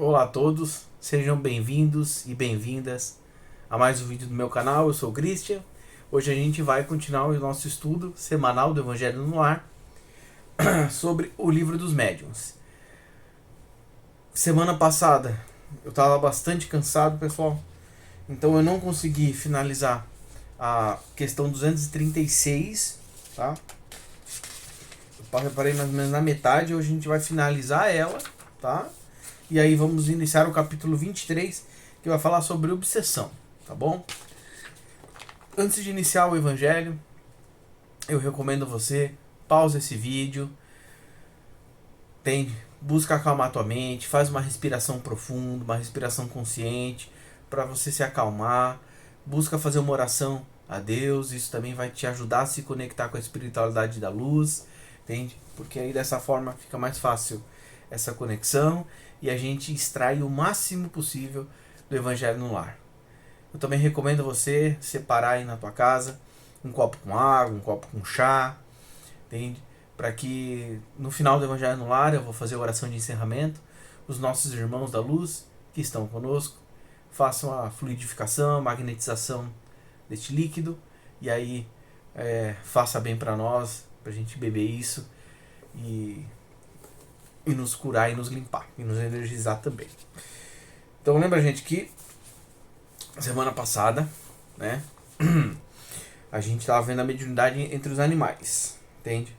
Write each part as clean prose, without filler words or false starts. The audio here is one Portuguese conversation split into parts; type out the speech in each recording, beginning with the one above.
Olá a todos, sejam bem-vindos e bem-vindas a mais um vídeo do meu canal. Eu sou o Christian. Hoje a gente vai continuar o nosso estudo semanal do Evangelho no Lar sobre o Livro dos Médiuns. Semana passada eu estava bastante cansado, pessoal, então eu não consegui finalizar a questão 236, tá? Eu parei mais ou menos na metade, hoje a gente vai finalizar ela, tá? E aí vamos iniciar o capítulo 23, que vai falar sobre obsessão, tá bom? Antes de iniciar o evangelho, eu recomendo você, pausa esse vídeo, busca acalmar tua mente, faz uma respiração profunda, uma respiração consciente, para você se acalmar, busca fazer uma oração a Deus, isso também vai te ajudar a se conectar com a espiritualidade da luz, entende? Porque aí dessa forma fica mais fácil essa conexão e a gente extrai o máximo possível do Evangelho no Lar. Eu também recomendo você separar aí na tua casa um copo com água, um copo com chá, entende? Para que no final do Evangelho no Lar eu vou fazer a oração de encerramento, os nossos irmãos da luz que estão conosco façam a fluidificação, a magnetização deste líquido e aí faça bem para nós, para a gente beber isso e nos curar e nos limpar e nos energizar também. Então lembra, gente, que semana passada, né, a gente estava vendo a mediunidade entre os animais, entende?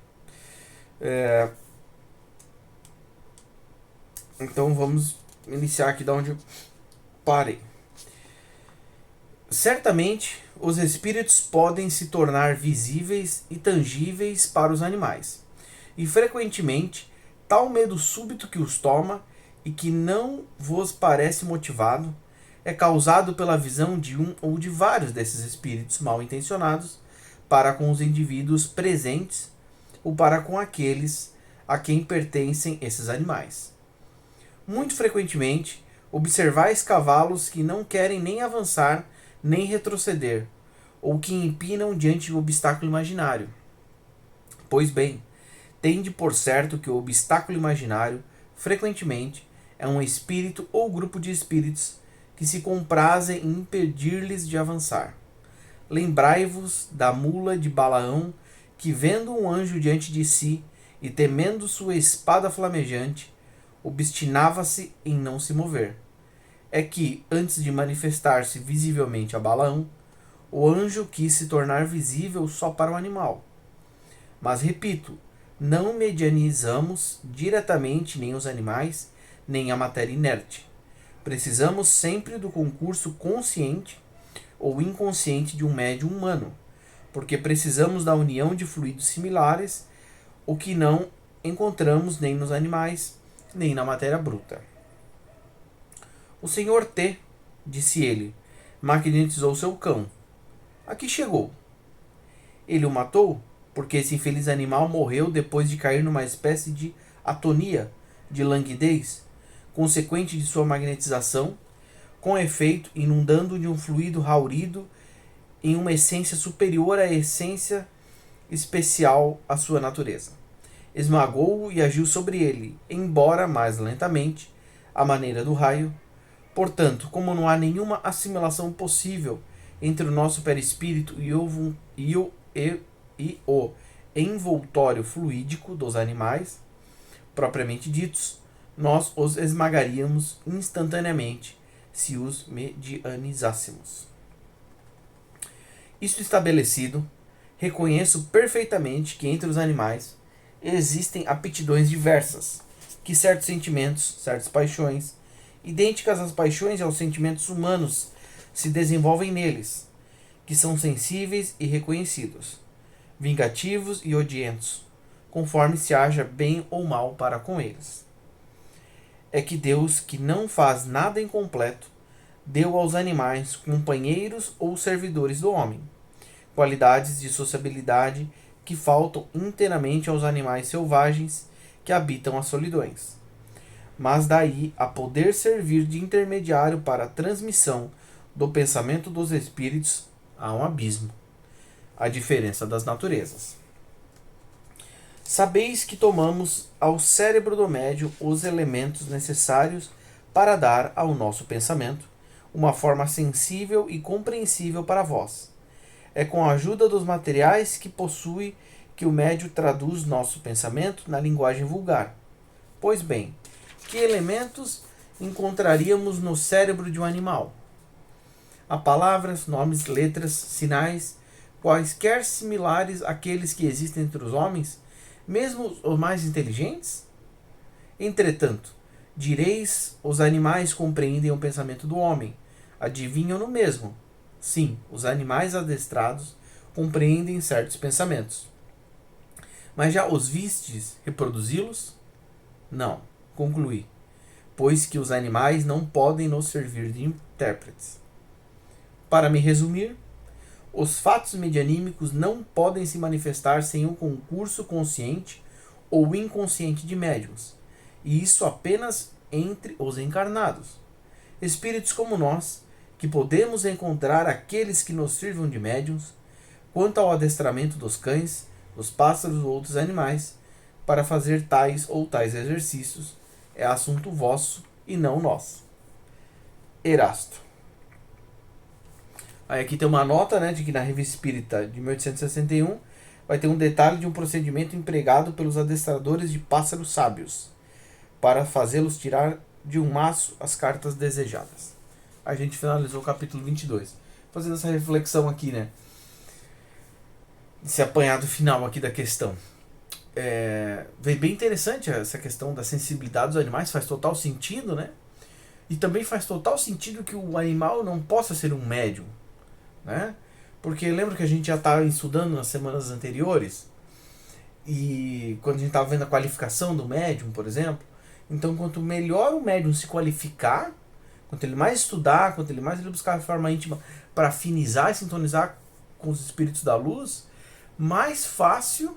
Então vamos iniciar aqui da onde eu parei. Certamente os espíritos podem se tornar visíveis e tangíveis para os animais, e frequentemente tal medo súbito que os toma e que não vos parece motivado é causado pela visão de um ou de vários desses espíritos mal intencionados para com os indivíduos presentes ou para com aqueles a quem pertencem esses animais. Muito frequentemente, observais cavalos que não querem nem avançar nem retroceder, ou que empinam diante de um obstáculo imaginário. Pois bem, tende por certo que o obstáculo imaginário, frequentemente, é um espírito ou grupo de espíritos que se comprazem em impedir-lhes de avançar. Lembrai-vos da mula de Balaão, que vendo um anjo diante de si e temendo sua espada flamejante, obstinava-se em não se mover. É que, antes de manifestar-se visivelmente a Balaão, o anjo quis se tornar visível só para o animal. Mas, repito, não medianizamos diretamente nem os animais, nem a matéria inerte. Precisamos sempre do concurso consciente ou inconsciente de um médium humano, porque precisamos da união de fluidos similares, o que não encontramos nem nos animais, nem na matéria bruta. O senhor T, disse ele, magnetizou seu cão. Aqui chegou. Ele o matou porque esse infeliz animal morreu depois de cair numa espécie de atonia, de languidez, consequente de sua magnetização, com efeito inundando de um fluido raurido em uma essência superior à essência especial à sua natureza. Esmagou-o e agiu sobre ele, embora mais lentamente, à maneira do raio. Portanto, como não há nenhuma assimilação possível entre o nosso perispírito e o envoltório fluídico dos animais, propriamente ditos, nós os esmagaríamos instantaneamente se os medianizássemos. Isto estabelecido, reconheço perfeitamente que entre os animais existem aptidões diversas, que certos sentimentos, certas paixões, idênticas às paixões e aos sentimentos humanos, se desenvolvem neles, que são sensíveis e reconhecidos, vingativos e odientos, conforme se haja bem ou mal para com eles. É que Deus, que não faz nada incompleto, deu aos animais companheiros ou servidores do homem, qualidades de sociabilidade que faltam inteiramente aos animais selvagens que habitam as solidões. Mas daí a poder servir de intermediário para a transmissão do pensamento dos espíritos há um abismo, a diferença das naturezas. Sabeis que tomamos ao cérebro do médium os elementos necessários para dar ao nosso pensamento uma forma sensível e compreensível para vós. É com a ajuda dos materiais que possui que o médium traduz nosso pensamento na linguagem vulgar. Pois bem, que elementos encontraríamos no cérebro de um animal? Há palavras, nomes, letras, sinais, quaisquer similares àqueles que existem entre os homens, mesmo os mais inteligentes? Entretanto, direis, os animais compreendem o pensamento do homem, adivinham no mesmo. Sim, os animais adestrados compreendem certos pensamentos. Mas já os vistes reproduzi-los? Não, concluí, pois que os animais não podem nos servir de intérpretes. Para me resumir, os fatos medianímicos não podem se manifestar sem um concurso consciente ou inconsciente de médiuns, e isso apenas entre os encarnados. Espíritos como nós, que podemos encontrar aqueles que nos sirvam de médiuns, quanto ao adestramento dos cães, dos pássaros ou outros animais, para fazer tais ou tais exercícios, é assunto vosso e não nosso. Erasto. Aí aqui tem uma nota, né, de que na Revista Espírita de 1861 vai ter um detalhe de um procedimento empregado pelos adestradores de pássaros sábios para fazê-los tirar de um maço as cartas desejadas. A gente finalizou o capítulo 22. Fazendo essa reflexão aqui, né? Esse apanhado final aqui da questão. Veio bem interessante essa questão da sensibilidade dos animais, faz total sentido, né? E também faz total sentido que o animal não possa ser um médium, né? Porque lembra que a gente já estava estudando nas semanas anteriores, e quando a gente estava vendo a qualificação do médium, por exemplo, então quanto melhor o médium se qualificar, quanto ele mais estudar, quanto ele mais ele buscar de forma íntima para afinizar e sintonizar com os espíritos da luz, mais fácil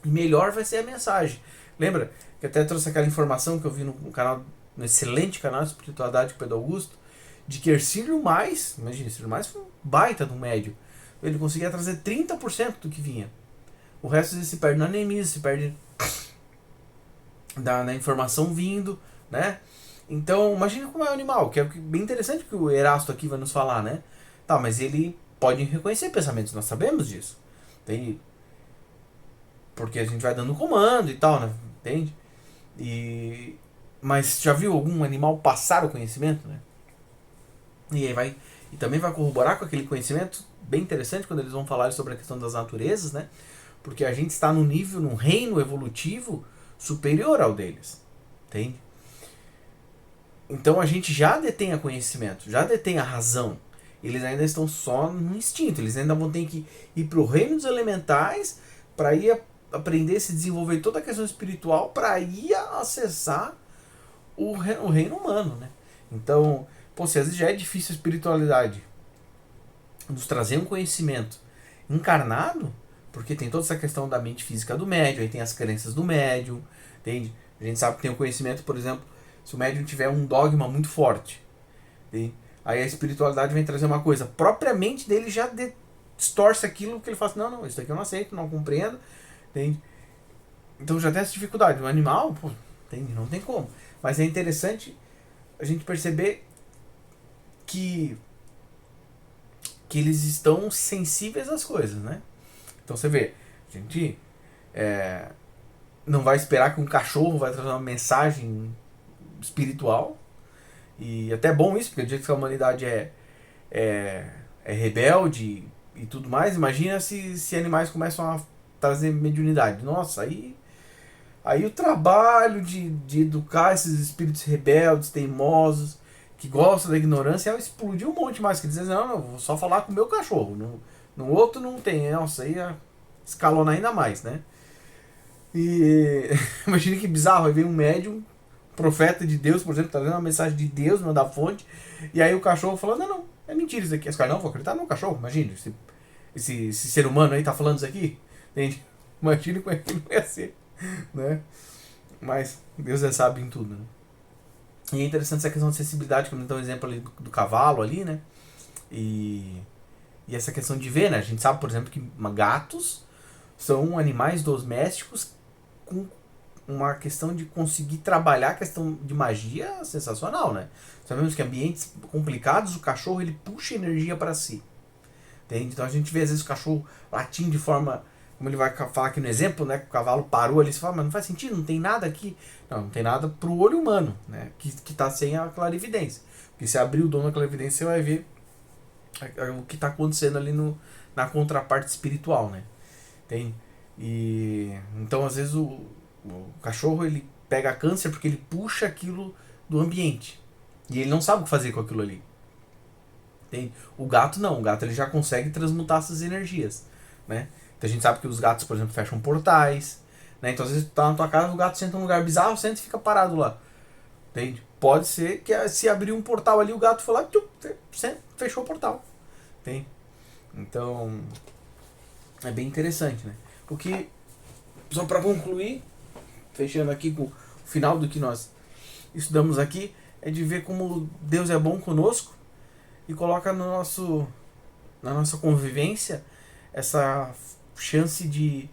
e melhor vai ser a mensagem. Lembra que até trouxe aquela informação que eu vi no canal, no excelente canal de Espiritualidade com Pedro Augusto, de que Ercílio Mais, imagina, Ercílio Mais foi um baita de um médio. Ele conseguia trazer 30% do que vinha. O resto se perde na anemia, se perde na informação vindo, né? Então, imagina como é o animal, que é bem interessante que o Erasto aqui vai nos falar, né? Tá, mas ele pode reconhecer pensamentos, nós sabemos disso. Tem, porque a gente vai dando comando e tal, né? Entende? Mas já viu algum animal passar o conhecimento, né? E também vai corroborar com aquele conhecimento bem interessante quando eles vão falar sobre a questão das naturezas, né? Porque a gente está num reino evolutivo superior ao deles, entende? Então a gente já detém a conhecimento, já detém a razão. Eles ainda estão só no instinto, eles ainda vão ter que ir para o reino dos elementais para ir aprender, se desenvolver toda a questão espiritual para ir acessar o reino humano, né? Então, se às vezes já é difícil a espiritualidade nos trazer um conhecimento encarnado, porque tem toda essa questão da mente física do médium, aí tem as crenças do médium, entende? A gente sabe que tem o conhecimento, por exemplo, se o médium tiver um dogma muito forte, entende? Aí a espiritualidade vem trazer uma coisa, propriamente dele já distorce aquilo que ele fala assim, não, isso daqui eu não aceito, não compreendo, entende? Então já tem essa dificuldade. O animal, entende? Não tem como. Mas é interessante a gente perceber que eles estão sensíveis às coisas, né? Então você vê, a gente não vai esperar que um cachorro vai trazer uma mensagem espiritual. E até é bom isso, porque o jeito que a humanidade é rebelde e tudo mais, imagina se animais começam a trazer mediunidade. Nossa, aí o trabalho de educar esses espíritos rebeldes, teimosos, que gostam da ignorância, é explodir um monte mais. Que dizem, não, vou só falar com o meu cachorro. No outro não tem. Nossa, aí escalona ainda mais, né? E imagina que bizarro, aí vem um médium, profeta de Deus, por exemplo, trazendo uma mensagem de Deus, não da fonte, e aí o cachorro falando, não, é mentira isso aqui. Os caras, não, vou acreditar no cachorro, imagina, esse ser humano aí tá falando isso aqui, entende? Imagina como é que não ia ser, né? Mas Deus já sabe em tudo, né? E é interessante essa questão de sensibilidade, como então um exemplo ali do cavalo ali, né? E essa questão de ver, né? A gente sabe, por exemplo, que gatos são animais domésticos com uma questão de conseguir trabalhar a questão de magia sensacional, né? Sabemos que em ambientes complicados o cachorro ele puxa energia para si. Entende? Então a gente vê às vezes o cachorro latindo de forma, como ele vai falar aqui no exemplo, né? Que o cavalo parou ali, você fala, mas não faz sentido, não tem nada aqui. Não tem nada pro olho humano, né? Que tá sem a clarividência. Porque se abrir o dom da clarividência, você vai ver o que está acontecendo ali na contraparte espiritual, né? Tem, e então às vezes o cachorro ele pega câncer porque ele puxa aquilo do ambiente e ele não sabe o que fazer com aquilo ali. Tem, o gato não, o gato ele já consegue transmutar essas energias, né? Então a gente sabe que os gatos, por exemplo, fecham portais, né? Então às vezes tu tá na tua casa, o gato senta num lugar bizarro, senta e fica parado lá. Entende? Pode ser que se abrir um portal ali, o gato foi lá, fechou o portal. Tem. Então, é bem interessante, né? Porque, só para concluir, fechando aqui com o final do que nós estudamos aqui, é de ver como Deus é bom conosco e coloca na nossa convivência essa chance de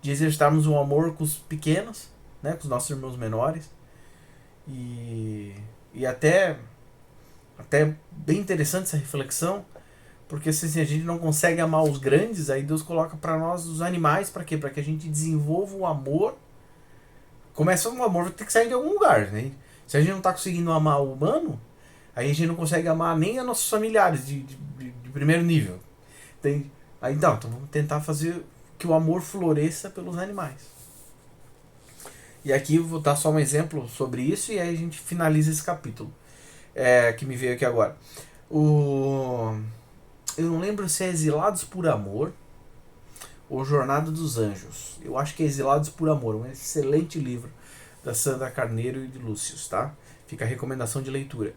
exercitarmos um amor com os pequenos, né? Com os nossos irmãos menores. E até bem interessante essa reflexão, porque se a gente não consegue amar os grandes, aí Deus coloca para nós os animais, para quê? Para que a gente desenvolva o amor. Começa um amor, vai ter que sair de algum lugar, né? Se a gente não está conseguindo amar o humano, aí a gente não consegue amar nem os nossos familiares de primeiro nível. Entende? Aí então vamos tentar fazer que o amor floresça pelos animais. E aqui eu vou dar só um exemplo sobre isso e aí a gente finaliza esse capítulo que me veio aqui agora. Eu não lembro se é Exilados por Amor ou Jornada dos Anjos. Eu acho que é Exilados por Amor, um excelente livro da Sandra Carneiro e de Lúcius, tá? Fica a recomendação de leitura.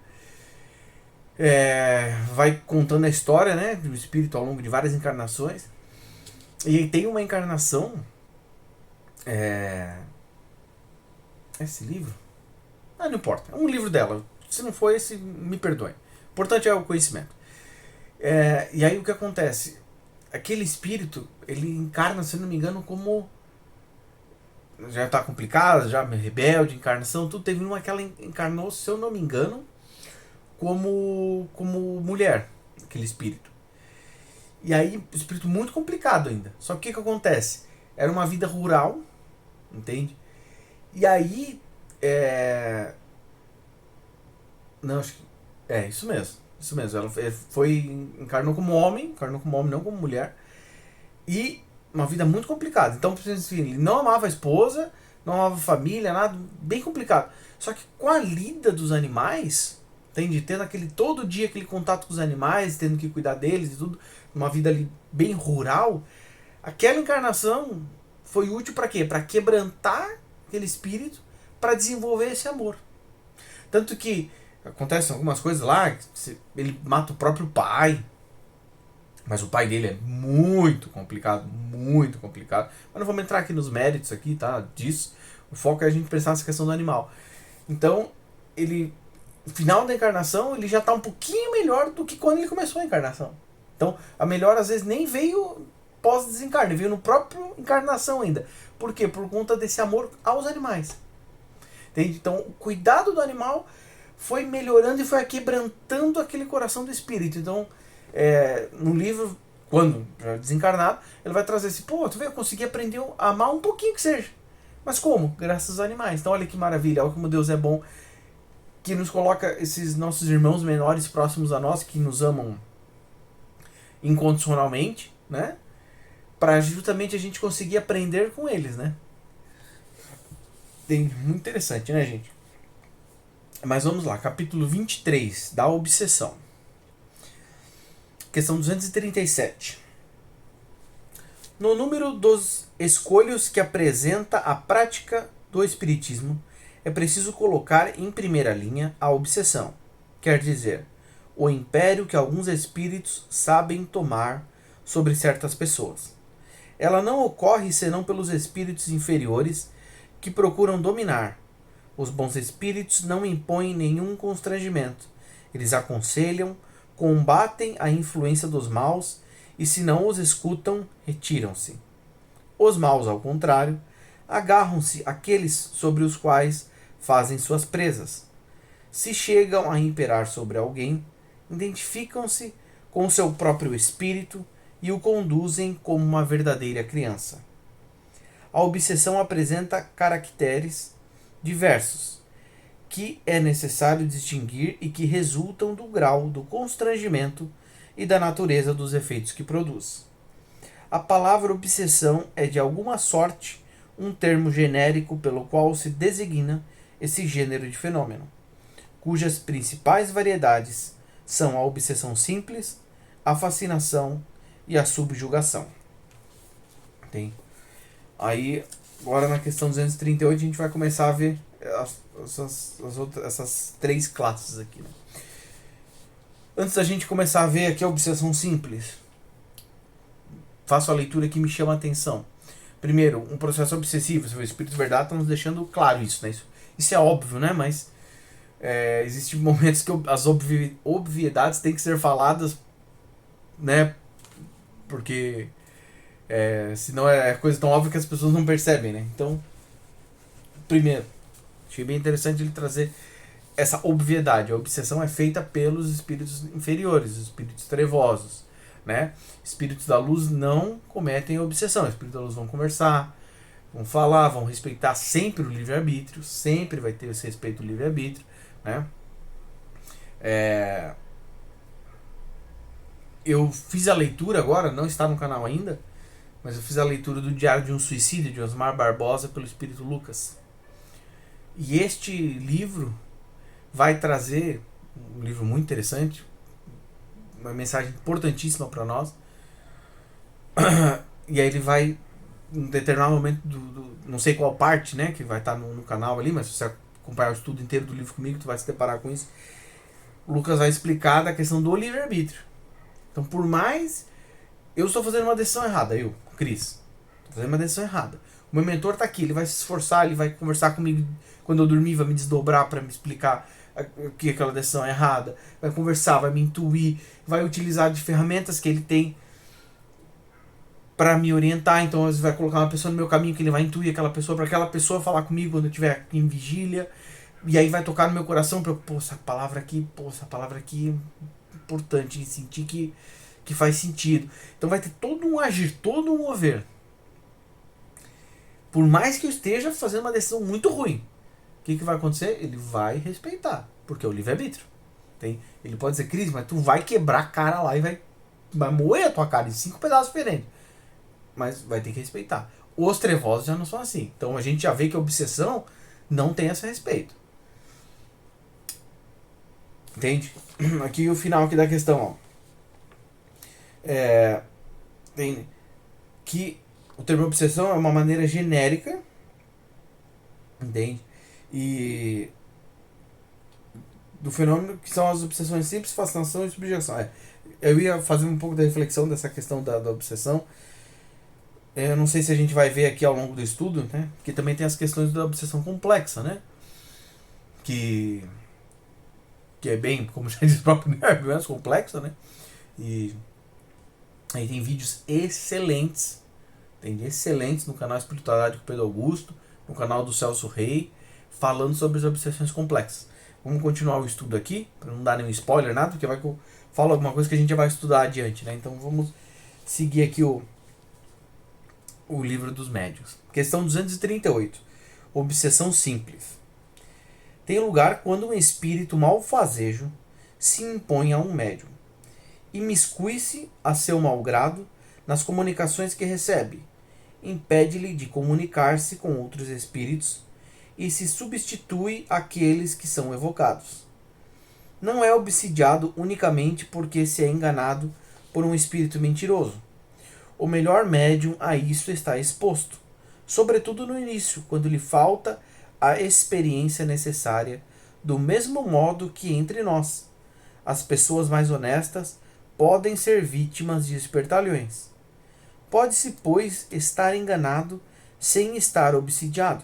Vai contando a história, né, do espírito ao longo de várias encarnações. E tem uma encarnação... Esse livro? Não importa. É um livro dela. Se não for esse, me perdoe. O importante é o conhecimento. E aí o que acontece? Aquele espírito, ele encarna, se não me engano, como... Já está complicado, já rebelde, encarnação, tudo. Teve uma que ela encarnou, se eu não me engano, como mulher, aquele espírito. E aí, espírito muito complicado ainda. Só que o que acontece? Era uma vida rural, entende? E aí, não, acho que... isso mesmo. Isso mesmo. Ela encarnou como homem, não como mulher. E uma vida muito complicada. Então, assim, ele não amava a esposa, não amava a família, nada, bem complicado. Só que com a lida dos animais, entende? Tendo todo dia aquele contato com os animais, tendo que cuidar deles e tudo, uma vida ali bem rural, aquela encarnação foi útil para quê? Para quebrantar aquele espírito, para desenvolver esse amor. Tanto que acontecem algumas coisas lá, ele mata o próprio pai, mas o pai dele é muito complicado, muito complicado. Mas não vamos entrar aqui nos méritos aqui, tá, disso. O foco é a gente pensar nessa questão do animal. Então, no final da encarnação, ele já está um pouquinho melhor do que quando ele começou a encarnação. Então, a melhora às vezes nem veio pós-desencarne, veio no próprio encarnação ainda. Por quê? Por conta desse amor aos animais. Entende? Então, o cuidado do animal foi melhorando e foi quebrantando aquele coração do espírito. Então, no livro, quando desencarnado, ele vai trazer assim, tu vê, eu consegui aprender a amar um pouquinho que seja. Mas como? Graças aos animais. Então, olha que maravilha, olha como Deus é bom, que nos coloca esses nossos irmãos menores próximos a nós, que nos amam incondicionalmente, né? Para justamente a gente conseguir aprender com eles, né? Muito interessante, né, gente? Mas vamos lá, capítulo 23, da obsessão. Questão 237. No número dos escolhos que apresenta a prática do espiritismo, é preciso colocar em primeira linha a obsessão, quer dizer, o império que alguns espíritos sabem tomar sobre certas pessoas. Ela não ocorre senão pelos espíritos inferiores que procuram dominar. Os bons espíritos não impõem nenhum constrangimento. Eles aconselham, combatem a influência dos maus e, se não os escutam, retiram-se. Os maus, ao contrário, agarram-se àqueles sobre os quais fazem suas presas. Se chegam a imperar sobre alguém, identificam-se com o seu próprio espírito e o conduzem como uma verdadeira criança. A obsessão apresenta caracteres diversos, que é necessário distinguir e que resultam do grau do constrangimento e da natureza dos efeitos que produz. A palavra obsessão é de alguma sorte um termo genérico pelo qual se designa esse gênero de fenômeno, cujas principais variedades são a obsessão simples, a fascinação e a subjugação. Tem. Aí, agora na questão 238, a gente vai começar a ver essas três classes aqui. Né? Antes da gente começar a ver aqui a obsessão simples, faço a leitura que me chama a atenção. Primeiro, um processo obsessivo, o Espírito de Verdade está nos deixando claro isso, né? Isso é óbvio, né? Mas existem momentos que as obviedades têm que ser faladas, né? Porque senão é coisa tão óbvia que as pessoas não percebem, né? Então, primeiro, achei bem interessante ele trazer essa obviedade. A obsessão é feita pelos espíritos inferiores, os espíritos trevosos, né? Espíritos da luz não cometem obsessão. Os espíritos da luz vão conversar, vão falar, vão respeitar sempre o livre-arbítrio, sempre vai ter esse respeito ao livre-arbítrio, né? Eu fiz a leitura agora, não está no canal ainda, mas eu fiz a leitura do Diário de um Suicídio, de Osmar Barbosa, pelo Espírito Lucas. E este livro vai trazer um livro muito interessante, uma mensagem importantíssima para nós. E aí ele vai, em determinado momento, não sei qual parte, né, que vai estar no canal ali, mas se você acompanhar o estudo inteiro do livro comigo, tu vai se deparar com isso. O Lucas vai explicar da questão do livre-arbítrio. Então, por mais... Eu estou fazendo uma decisão errada, Cris. Estou fazendo uma decisão errada. O meu mentor está aqui, ele vai se esforçar, ele vai conversar comigo quando eu dormir, vai me desdobrar para me explicar que aquela decisão é errada, vai conversar, vai me intuir, vai utilizar de ferramentas que ele tem para me orientar. Então, às vezes vai colocar uma pessoa no meu caminho que ele vai intuir aquela pessoa, para aquela pessoa falar comigo quando eu estiver em vigília, e aí vai tocar no meu coração para essa palavra aqui é importante, sentir que faz sentido. Então vai ter todo um agir, todo um mover. Por mais que eu esteja fazendo uma decisão muito ruim, o que vai acontecer? Ele vai respeitar, porque é o livre-arbítrio. Ele pode dizer, Cris, mas tu vai quebrar a cara lá e vai moer a tua cara em 5 pedaços diferentes. Mas vai ter que respeitar. Os trevosos já não são assim. Então a gente já vê que a obsessão não tem esse respeito. Entende? Aqui o final aqui da questão, ó. Tem que o termo obsessão é uma maneira genérica, entende? E do fenômeno que são as obsessões simples, fascinação e subjugação. Eu ia fazer um pouco da reflexão dessa questão da obsessão. Eu não sei se a gente vai ver aqui ao longo do estudo, né? Porque também tem as questões da obsessão complexa, né? Que é bem, como já diz o próprio Nervo, complexa, né? E aí tem vídeos excelentes, no canal Espiritualidade com Pedro Augusto, no canal do Celso Rei, falando sobre as obsessões complexas. Vamos continuar o estudo aqui, para não dar nenhum spoiler, nada, porque vai que eu falo alguma coisa que a gente já vai estudar adiante, né? Então vamos seguir aqui o livro dos médiuns. Questão 238. Obsessão simples. Tem lugar quando um espírito malfazejo se impõe a um médium, imiscui-se a seu malgrado nas comunicações que recebe, impede-lhe de comunicar-se com outros espíritos e se substitui àqueles que são evocados. Não é obsidiado unicamente porque se é enganado por um espírito mentiroso. O melhor médium a isso está exposto, sobretudo no início, quando lhe falta a experiência necessária, do mesmo modo que entre nós. As pessoas mais honestas podem ser vítimas de espertalhões. Pode-se, pois, estar enganado sem estar obsidiado.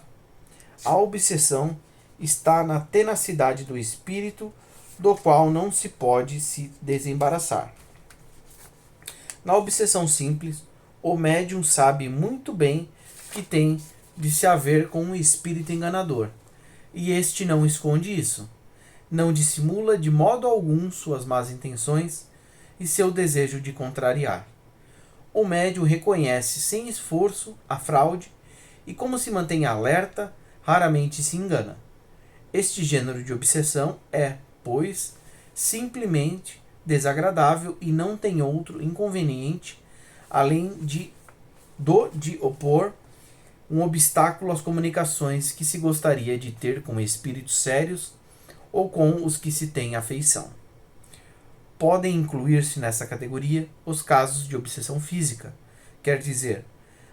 A obsessão está na tenacidade do espírito, do qual não se pode se desembaraçar. Na obsessão simples, o médium sabe muito bem que tem de se haver com um espírito enganador, e este não esconde isso. Não dissimula de modo algum suas más intenções e seu desejo de contrariar. O médium reconhece sem esforço a fraude e, como se mantém alerta, raramente se engana. Este gênero de obsessão é, pois, simplesmente desagradável e não tem outro inconveniente além de opor um obstáculo às comunicações que se gostaria de ter com espíritos sérios ou com os que se tem afeição. Podem incluir-se nessa categoria os casos de obsessão física, quer dizer,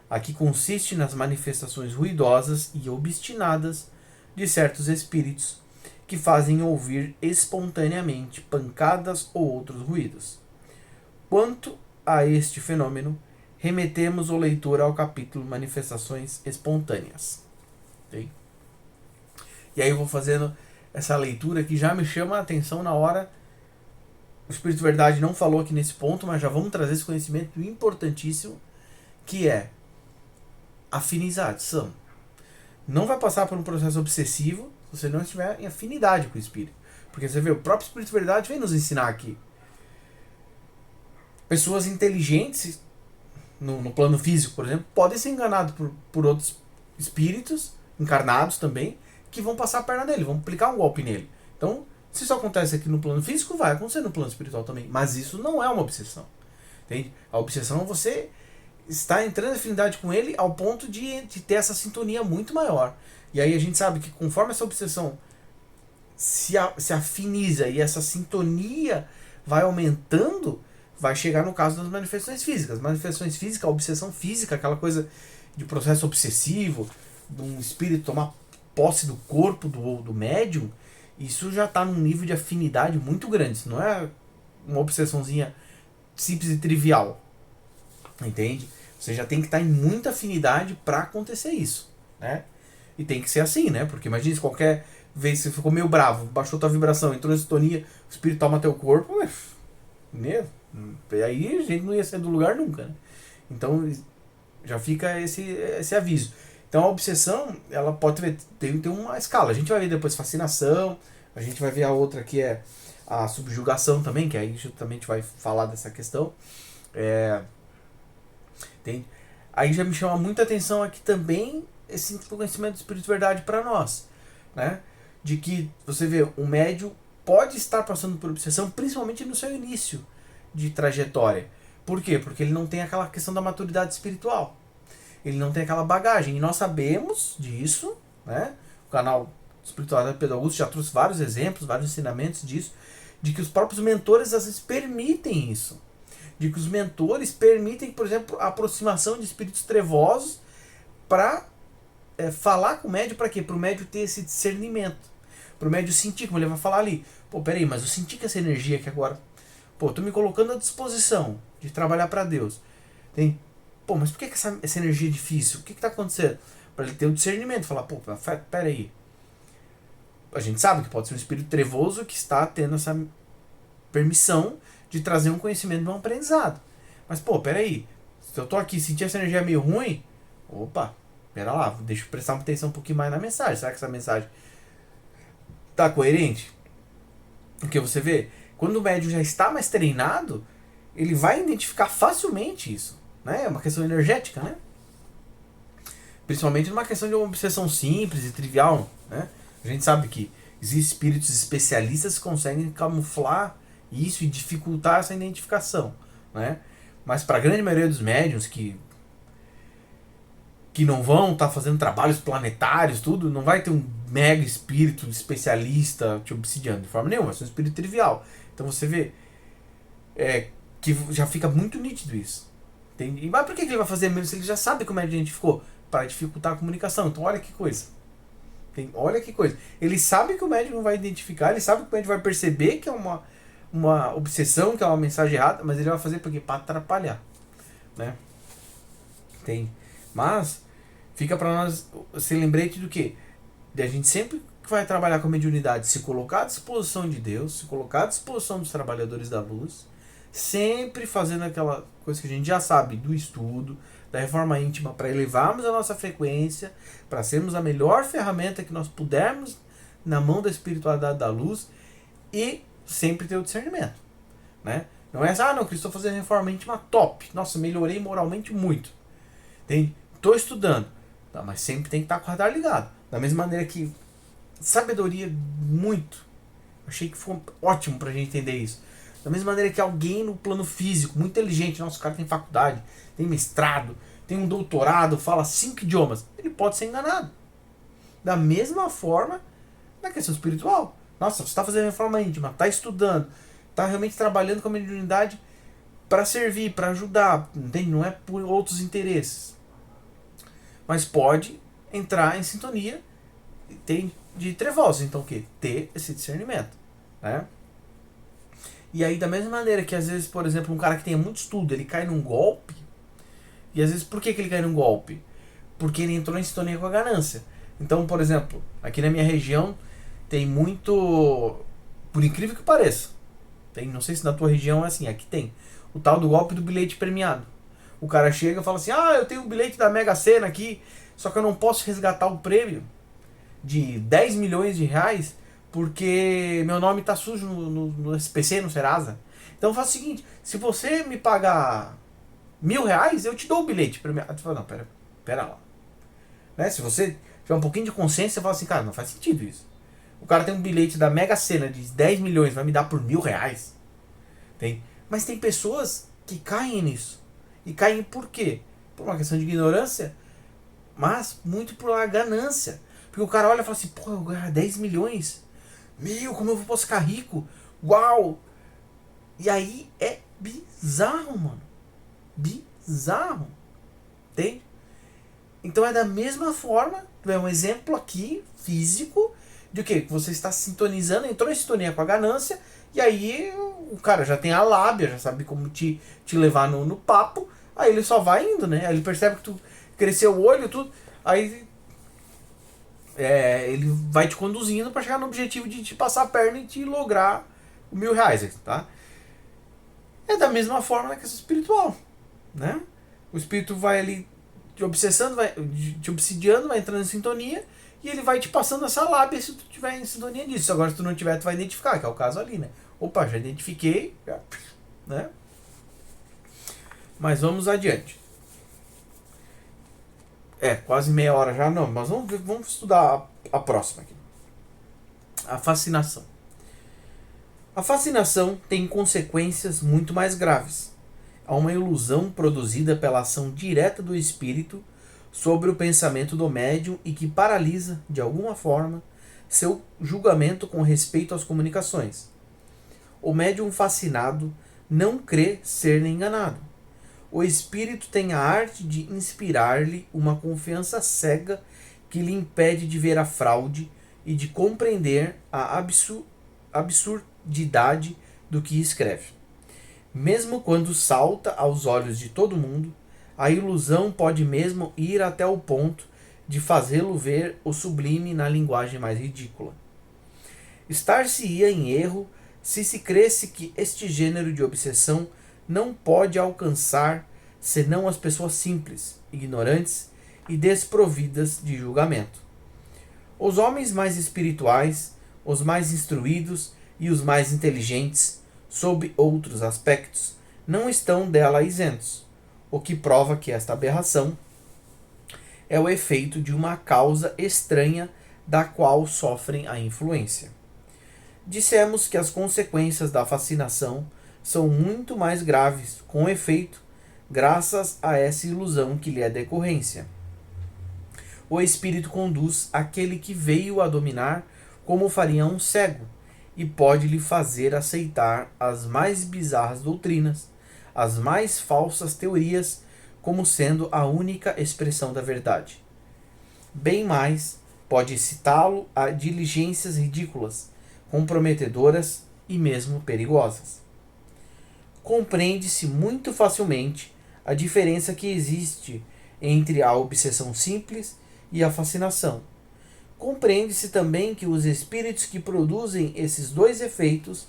a que consiste nas manifestações ruidosas e obstinadas de certos espíritos que fazem ouvir espontaneamente pancadas ou outros ruídos. Quanto a este fenômeno, remetemos o leitor ao capítulo Manifestações Espontâneas. Okay? E aí eu vou fazendo essa leitura que já me chama a atenção na hora. O Espírito Verdade não falou aqui nesse ponto, mas já vamos trazer esse conhecimento importantíssimo, que é afinização. Não vai passar por um processo obsessivo se você não estiver em afinidade com o Espírito. Porque você vê, o próprio Espírito Verdade vem nos ensinar aqui. Pessoas inteligentes, no plano físico, por exemplo, podem ser enganados por outros espíritos, encarnados também, que vão passar a perna nele, vão aplicar um golpe nele. Então, se isso acontece aqui no plano físico, vai acontecer no plano espiritual também. Mas isso não é uma obsessão. Entende? A obsessão é você estar entrando em afinidade com ele ao ponto de ter essa sintonia muito maior. E aí a gente sabe que conforme essa obsessão se afiniza e essa sintonia vai aumentando, vai chegar no caso das manifestações físicas. Manifestações físicas, a obsessão física, aquela coisa de processo obsessivo, de um espírito tomar posse do corpo do médium, isso já está num nível de afinidade muito grande. Isso não é uma obsessãozinha simples e trivial. Entende? Você já tem que estar em muita afinidade para acontecer isso, né? E tem que ser assim, né? Porque imagina se qualquer vez você ficou meio bravo, baixou tua vibração, entrou em sintonia, o espírito toma teu corpo, né? E aí a gente não ia sair do lugar nunca, né? Então já fica esse aviso. Então a obsessão, ela pode ter uma escala. A gente vai ver depois fascinação, a gente vai ver a outra que é a subjugação também, que aí justamente vai falar dessa questão. Aí já me chama muita atenção aqui também esse conhecimento do Espírito Verdade para nós, né? De que você vê, o médium pode estar passando por obsessão, principalmente no seu início de trajetória. Por quê? Porque ele não tem aquela questão da maturidade espiritual. Ele não tem aquela bagagem. E nós sabemos disso, né? O canal Espiritual da Pedro Augusto já trouxe vários exemplos, vários ensinamentos disso, de que os próprios mentores às vezes permitem isso. De que os mentores permitem, por exemplo, a aproximação de espíritos trevosos para falar com o médium, para quê? Para o médium ter esse discernimento. Para o médium sentir, como ele vai falar ali. Pô, peraí, mas eu senti que essa energia aqui agora... Pô, tô me colocando à disposição de trabalhar para Deus. Pô, mas por que essa energia é difícil? O que tá acontecendo? Para ele ter o discernimento. Falar, pô, peraí. A gente sabe que pode ser um espírito trevoso que está tendo essa permissão de trazer um conhecimento de um aprendizado. Mas, pô, peraí. Se eu tô aqui e sentir essa energia meio ruim... Opa, pera lá. Deixa eu prestar atenção um pouquinho mais na mensagem. Será que essa mensagem tá coerente? Porque você vê... Quando o médium já está mais treinado, ele vai identificar facilmente isso. Né? É uma questão energética, né? Principalmente numa questão de uma obsessão simples e trivial. Né? A gente sabe que existem espíritos especialistas que conseguem camuflar isso e dificultar essa identificação. Né? Mas para a grande maioria dos médiums que não vão estar fazendo trabalhos planetários, tudo, não vai ter um mega espírito especialista te obsidiando de forma nenhuma, é um espírito trivial. Então você vê que já fica muito nítido isso. Entende? Mas por que ele vai fazer mesmo se ele já sabe como é que identificou? Para dificultar a comunicação. Então olha que coisa. Olha que coisa. Ele sabe que o médium não vai identificar, ele sabe que o médium vai perceber que é uma obsessão, que é uma mensagem errada, mas ele vai fazer porque para atrapalhar. Né? Entende? Mas fica para nós esse lembrete do quê? De a gente sempre que vai trabalhar com a mediunidade se colocar à disposição de Deus, se colocar à disposição dos trabalhadores da luz, sempre fazendo aquela coisa que a gente já sabe do estudo, da reforma íntima para elevarmos a nossa frequência, para sermos a melhor ferramenta que nós pudermos na mão da espiritualidade da luz e sempre ter o discernimento, né? Não é assim, não, Cristo, estou fazendo reforma íntima top. Nossa, melhorei moralmente muito. Estou estudando. Tá, mas sempre tem que estar com o radar ligado. Da mesma maneira que sabedoria, muito. Achei que foi ótimo pra gente entender isso. Da mesma maneira que alguém no plano físico, muito inteligente, nosso cara tem faculdade, tem mestrado, tem um doutorado, fala 5 idiomas, ele pode ser enganado. Da mesma forma, na questão espiritual. Nossa, você está fazendo reforma íntima, está estudando, está realmente trabalhando com a mediunidade para servir, para ajudar, entende? Não é por outros interesses. Mas pode entrar em sintonia de trevosos. Então o quê? Ter esse discernimento, né? E aí, da mesma maneira que às vezes, por exemplo, um cara que tem muito estudo, ele cai num golpe. E às vezes, por que ele cai num golpe? Porque ele entrou em sintonia com a ganância. Então, por exemplo, aqui na minha região tem muito, por incrível que pareça, tem, não sei se na tua região é assim, aqui tem o tal do golpe do bilhete premiado. O cara chega e fala assim, eu tenho o bilhete da Mega Sena aqui, só que eu não posso resgatar o prêmio de 10 milhões de reais porque meu nome tá sujo no SPC, no Serasa. Então faz o seguinte, se você me pagar R$ 1.000, eu te dou o bilhete premiado. Tu fala, não, pera lá. Né? Se você tiver um pouquinho de consciência, você fala assim, cara, não faz sentido isso. O cara tem um bilhete da Mega Sena de 10 milhões, vai me dar por R$ 1.000. Mas tem pessoas que caem nisso. E caem por quê? Por uma questão de ignorância, mas muito por uma ganância. Porque o cara olha e fala assim, pô, eu ganhar 10 milhões? Como eu posso ficar rico? Uau! E aí é bizarro, mano. Bizarro. Entende? Então é da mesma forma, é um exemplo aqui, físico, de o quê? Que você está sintonizando, entrou em sintonia com a ganância, e aí o cara já tem a lábia, já sabe como te levar no papo, aí ele só vai indo, né? Aí ele percebe que tu cresceu o olho, tudo, aí ele vai te conduzindo para chegar no objetivo de te passar a perna e te lograr o R$ 1.000, tá? É da mesma forma na questão espiritual, né? O espírito vai ali te obsessando, te obsidiando, vai entrando em sintonia e ele vai te passando essa lábia se tu tiver em sintonia disso. Agora, se tu não tiver, tu vai identificar, que é o caso ali, né? Opa, já identifiquei, né? Mas vamos adiante. Quase meia hora já, não, mas vamos estudar a próxima aqui. A fascinação. A fascinação tem consequências muito mais graves. Há uma ilusão produzida pela ação direta do espírito sobre o pensamento do médium e que paralisa, de alguma forma, seu julgamento com respeito às comunicações. O médium fascinado não crê ser enganado. O espírito tem a arte de inspirar-lhe uma confiança cega que lhe impede de ver a fraude e de compreender a absurdidade do que escreve. Mesmo quando salta aos olhos de todo mundo, a ilusão pode mesmo ir até o ponto de fazê-lo ver o sublime na linguagem mais ridícula. Estar-se-ia em erro se cresce que este gênero de obsessão não pode alcançar senão as pessoas simples, ignorantes e desprovidas de julgamento. Os homens mais espirituais, os mais instruídos e os mais inteligentes, sob outros aspectos, não estão dela isentos, o que prova que esta aberração é o efeito de uma causa estranha da qual sofrem a influência. Dissemos que as consequências da fascinação são muito mais graves, com efeito, graças a essa ilusão que lhe é decorrência. O espírito conduz aquele que veio a dominar como faria um cego, e pode lhe fazer aceitar as mais bizarras doutrinas, as mais falsas teorias, como sendo a única expressão da verdade. Bem mais, pode excitá-lo a diligências ridículas, comprometedoras e mesmo perigosas. Compreende-se muito facilmente a diferença que existe entre a obsessão simples e a fascinação. Compreende-se também que os espíritos que produzem esses dois efeitos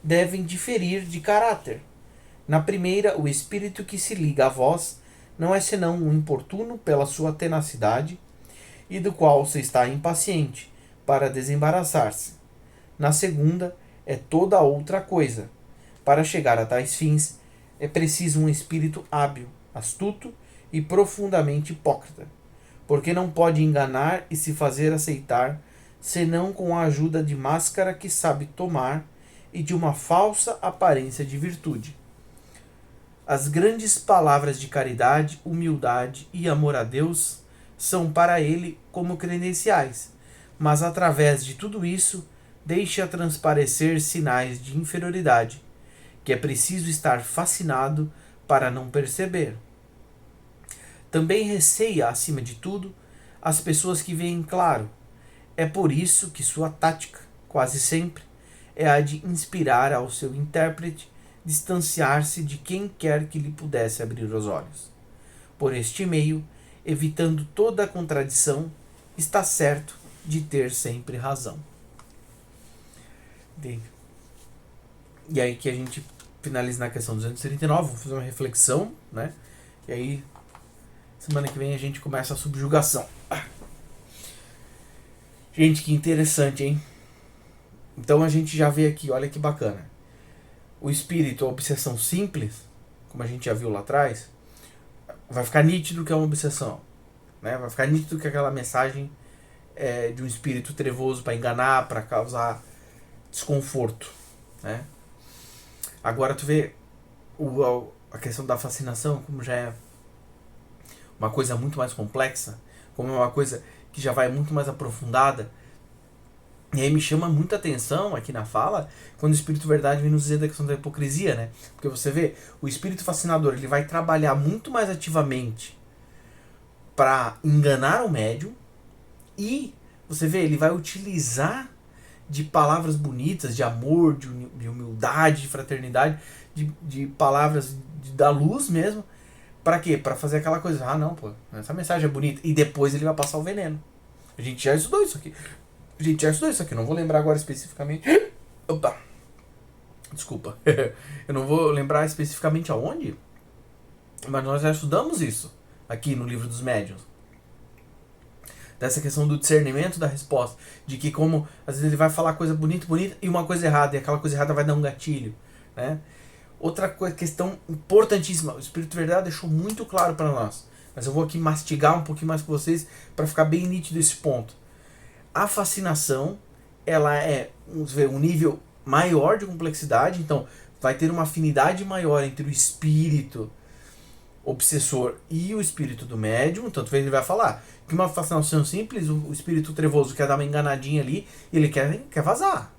devem diferir de caráter. Na primeira, o espírito que se liga a vós não é senão um importuno pela sua tenacidade, e do qual se está impaciente para desembaraçar-se. Na segunda, é toda outra coisa. Para chegar a tais fins, é preciso um espírito hábil, astuto e profundamente hipócrita, porque não pode enganar e se fazer aceitar, senão com a ajuda de máscara que sabe tomar e de uma falsa aparência de virtude. As grandes palavras de caridade, humildade e amor a Deus são para ele como credenciais, mas através de tudo isso deixa transparecer sinais de inferioridade, que é preciso estar fascinado para não perceber. Também receia, acima de tudo, as pessoas que veem claro. É por isso que sua tática, quase sempre, é a de inspirar ao seu intérprete distanciar-se de quem quer que lhe pudesse abrir os olhos. Por este meio, evitando toda a contradição, está certo de ter sempre razão. E aí que a gente finaliza na questão 239, vamos fazer uma reflexão, né? E aí, semana que vem a gente começa a subjugação. Gente, que interessante, hein? Então a gente já vê aqui, olha que bacana. O espírito, a obsessão simples, como a gente já viu lá atrás, vai ficar nítido que é uma obsessão, né? Vai ficar nítido que aquela mensagem é de um espírito trevoso para enganar, para causar desconforto, né? Agora tu vê a questão da fascinação, como já é uma coisa muito mais complexa, como é uma coisa que já vai muito mais aprofundada. E aí me chama muita atenção aqui na fala, quando o Espírito Verdade vem nos dizer da questão da hipocrisia, né? Porque você vê, o Espírito Fascinador, ele vai trabalhar muito mais ativamente para enganar o médium, e você vê, ele vai utilizar de palavras bonitas, de amor, de humildade, de fraternidade, de palavras da luz mesmo. Para quê? Para fazer aquela coisa, ah não, pô, essa mensagem é bonita. E depois ele vai passar o veneno. A gente já estudou isso aqui. Não vou lembrar agora especificamente. Opa! Desculpa. Eu não vou lembrar especificamente aonde, mas nós já estudamos isso aqui no livro dos médiuns. Dessa questão do discernimento da resposta. De que como, às vezes ele vai falar coisa bonita, e uma coisa errada, e aquela coisa errada vai dar um gatilho, né? Outra coisa, questão importantíssima, o Espírito Verdade deixou muito claro para nós, mas eu vou aqui mastigar um pouquinho mais com vocês para ficar bem nítido esse ponto. A fascinação, ela é um nível maior de complexidade, então vai ter uma afinidade maior entre o espírito obsessor e o espírito do médium. Tanto que ele vai falar que uma fascinação simples, o espírito trevoso quer dar uma enganadinha ali, e ele quer vazar,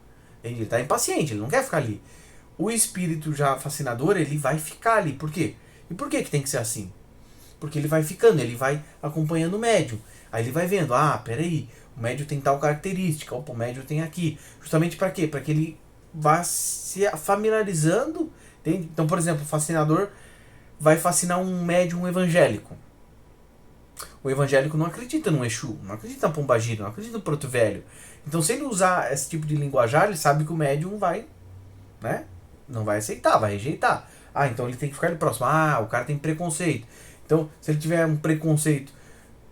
ele está impaciente, ele não quer ficar ali. O espírito já fascinador, ele vai ficar ali. Por quê? E por que tem que ser assim? Porque ele vai ficando, ele vai acompanhando o médium. Aí ele vai vendo, peraí, o médium tem tal característica, o médium tem aqui. Justamente para quê? Para que ele vá se familiarizando. Entende? Então, por exemplo, o fascinador vai fascinar um médium evangélico. O evangélico não acredita no Exu, não acredita na Pombagira, não acredita no Porto Velho. Então, se ele usar esse tipo de linguajar, ele sabe que o médium vai, né? Não vai aceitar, vai rejeitar. Então ele tem que ficar ali próximo. O cara tem preconceito. Então, se ele tiver um preconceito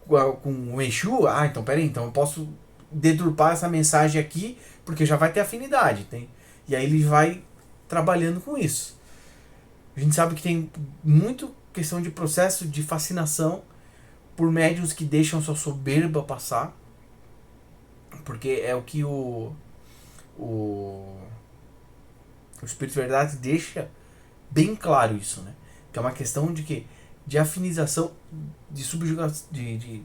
com o Exu, então peraí, então eu posso deturpar essa mensagem aqui, porque já vai ter afinidade. E aí ele vai trabalhando com isso. A gente sabe que tem muito questão de processo de fascinação por médiuns que deixam sua soberba passar, porque é o que o Espírito Verdade deixa bem claro isso, né? Que é uma questão de quê? De afinização, de subjugação, de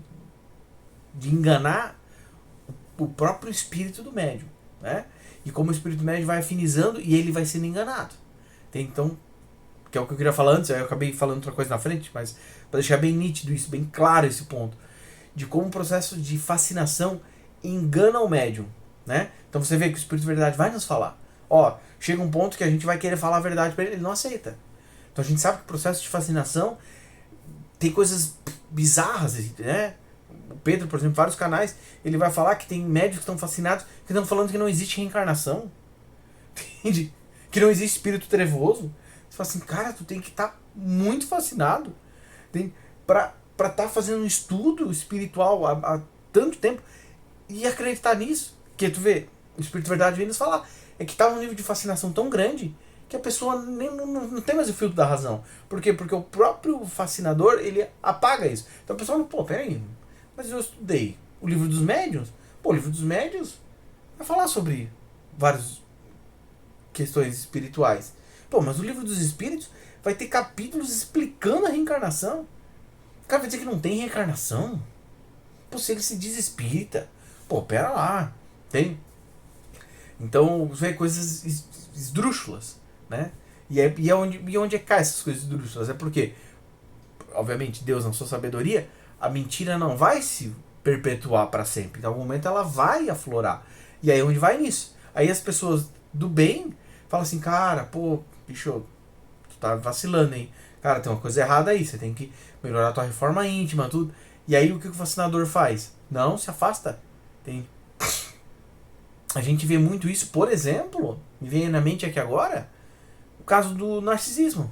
enganar o próprio espírito do médium, né? E como o espírito médium vai afinizando e ele vai sendo enganado. Então, que é o que eu queria falar antes, aí eu acabei falando outra coisa na frente, mas para deixar bem nítido isso, bem claro esse ponto, de como o processo de fascinação engana o médium, né? Então você vê que o Espírito de Verdade vai nos falar. Chega um ponto que a gente vai querer falar a verdade para ele, ele não aceita. Então a gente sabe que o processo de fascinação tem coisas bizarras, né? O Pedro, por exemplo, vários canais, ele vai falar que tem médios que estão fascinados, que estão falando que não existe reencarnação. Entende? Que não existe espírito trevoso. Você fala assim, cara, tu tem que estar muito fascinado. para estar fazendo um estudo espiritual há tanto tempo e acreditar nisso. Que tu vê, o Espírito de Verdade vem nos falar. É que tá num nível de fascinação tão grande que a pessoa não tem mais o filtro da razão. Por quê? Porque o próprio fascinador, ele apaga isso. Então a pessoa fala, pô, peraí, mas eu estudei o livro dos médiuns. Pô, o livro dos médiuns vai falar sobre várias questões espirituais. Pô, mas o livro dos espíritos vai ter capítulos explicando a reencarnação. O cara vai dizer que não tem reencarnação? Pô, se ele se diz espírita, pô, pera lá, tem. Então, você vê coisas esdrúxulas, né? E onde é que cai essas coisas esdrúxulas? É porque, obviamente, Deus, na sua sabedoria, a mentira não vai se perpetuar para sempre. Em algum momento ela vai aflorar. E aí onde vai nisso? Aí as pessoas do bem falam assim, cara, pô, bicho, tu tá vacilando, hein? Cara, tem uma coisa errada aí, você tem que melhorar a tua reforma íntima, tudo. E aí o que o fascinador faz? Não, se afasta. Tem. A gente vê muito isso, por exemplo, me vem na mente aqui agora, o caso do narcisismo.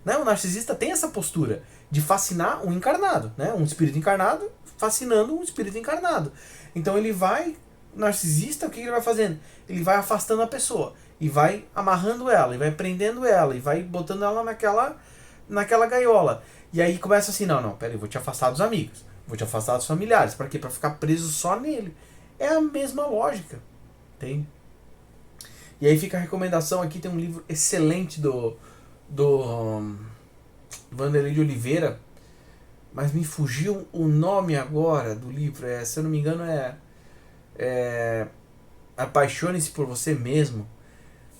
Né? O narcisista tem essa postura de fascinar um encarnado, né? Um espírito encarnado fascinando um espírito encarnado. Então ele vai, o narcisista, o que ele vai fazendo? Ele vai afastando a pessoa, e vai amarrando ela, e vai prendendo ela, e vai botando ela naquela gaiola. E aí começa assim, não, peraí, vou te afastar dos amigos, vou te afastar dos familiares. Pra quê? Pra ficar preso só nele. É a mesma lógica. Tem. E aí fica a recomendação aqui, tem um livro excelente do Vanderlei de Oliveira, mas me fugiu o nome agora do livro, se eu não me engano é Apaixone-se por Você Mesmo,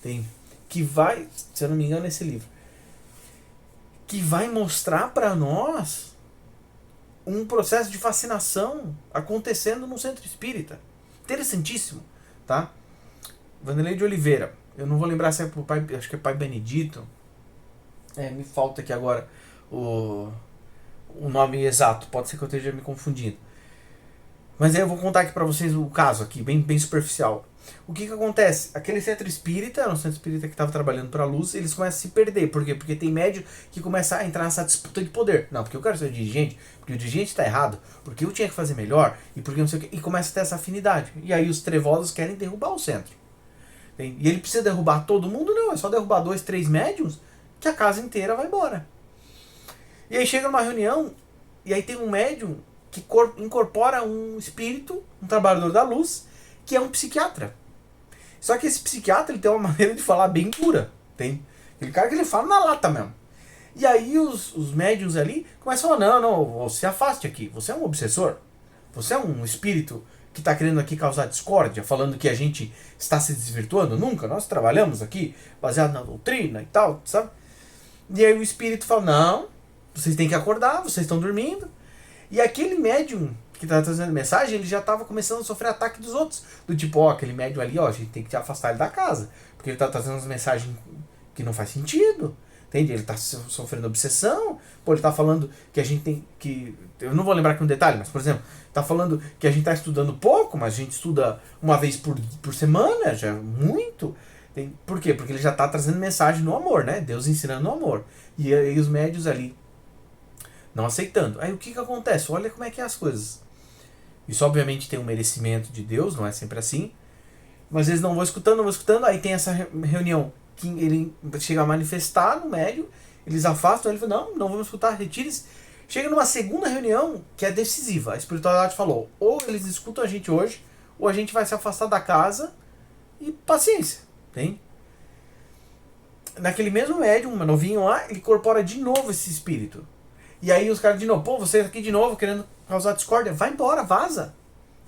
tem, que vai, se eu não me engano é esse livro, que vai mostrar para nós um processo de fascinação acontecendo no centro espírita. Interessantíssimo, tá? Vanderlei de Oliveira, eu não vou lembrar se é pro pai, acho que é pai Benedito, me falta aqui agora o nome exato, pode ser que eu esteja me confundindo. Mas aí eu vou contar aqui pra vocês o caso aqui, bem superficial. O que acontece? Aquele centro espírita, era um centro espírita que estava trabalhando para a luz, eles começam a se perder. Por quê? Porque tem médio que começa a entrar nessa disputa de poder. Não, porque eu quero ser dirigente, porque o dirigente está errado, porque eu tinha que fazer melhor, e porque não sei o quê. E começa a ter essa afinidade. E aí os trevosos querem derrubar o centro. E ele precisa derrubar todo mundo? Não, é só derrubar 2, 3 médiums que a casa inteira vai embora. E aí chega numa reunião, e aí tem um médium que incorpora um espírito, um trabalhador da luz, que é um psiquiatra. Só que esse psiquiatra, ele tem uma maneira de falar bem dura. Tem aquele cara que ele fala na lata mesmo. E aí os médiums ali começam a falar, não, você afaste aqui, você é um obsessor, você é um espírito que está querendo aqui causar discórdia, falando que a gente está se desvirtuando. Nunca, nós trabalhamos aqui baseado na doutrina e tal, sabe? E aí o espírito fala, não, vocês têm que acordar, vocês estão dormindo. E aquele médium que estava trazendo mensagem, ele já estava começando a sofrer ataque dos outros. Do tipo, aquele médium ali, a gente tem que afastar ele da casa. Porque ele está trazendo umas mensagens que não faz sentido. Entende? Ele está sofrendo obsessão. Pô, ele está falando que a gente tem que... Eu não vou lembrar aqui um detalhe, mas, por exemplo, está falando que a gente está estudando pouco, mas a gente estuda uma vez por semana, já é muito. Por quê? Porque ele já está trazendo mensagem no amor, né? Deus ensinando no amor. E aí os médios ali não aceitando. Aí o que acontece? Olha como é que é as coisas. Isso obviamente tem um merecimento de Deus, não é sempre assim. Mas eles não vão escutando, aí tem essa reunião que ele chega a manifestar no médio, eles afastam, ele fala, não vamos escutar, retire-se. Chega numa segunda reunião que é decisiva. A espiritualidade falou, ou eles escutam a gente hoje, ou a gente vai se afastar da casa e paciência. Tem? Naquele mesmo médium, um novinho lá, ele incorpora de novo esse espírito. E aí os caras de novo, você aqui de novo querendo causar discórdia, vai embora, vaza.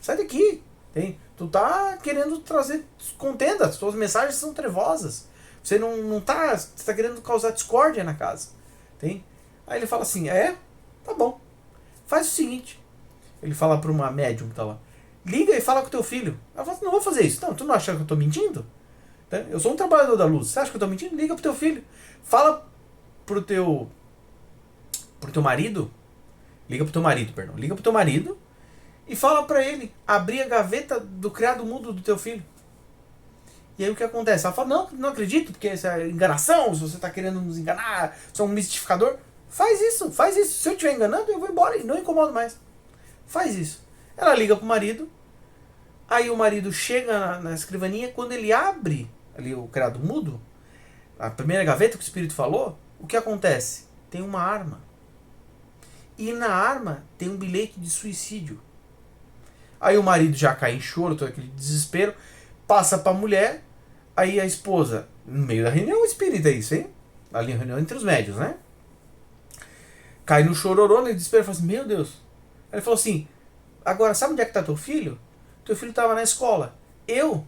Sai daqui. Tem? Tu tá querendo trazer contenda, as tuas mensagens são trevosas. Você não tá, você tá querendo causar discórdia na casa. Tem? Aí ele fala assim, tá bom. Faz o seguinte. Ele fala pra uma médium que tá lá. Liga e fala com teu filho. Ela fala, não vou fazer isso. Não, tu não acha que eu tô mentindo? Eu sou um trabalhador da luz. Você acha que eu tô mentindo? Liga pro teu filho. Fala pro teu marido. Liga pro teu marido e fala pra ele abrir a gaveta do criado mudo do teu filho. E aí o que acontece? Ela fala, não acredito, porque essa é enganação, se você tá querendo nos enganar, você é um mistificador. Faz isso, faz isso. Se eu estiver enganando, eu vou embora e não incomodo mais. Faz isso. Ela liga pro marido, aí o marido chega na escrivaninha, quando ele abre ali o criado mudo, a primeira gaveta que o espírito falou, o que acontece? Tem uma arma. E na arma tem um bilhete de suicídio. Aí o marido já cai em choro, todo aquele desespero, passa pra mulher, aí a esposa, no meio da reunião espírita, isso, hein? Ali a reunião entre os médios, né? Cai no chororô, no desespero, fala assim, meu Deus. Aí ele falou assim, agora sabe onde é que tá teu filho? Teu filho tava na escola. Eu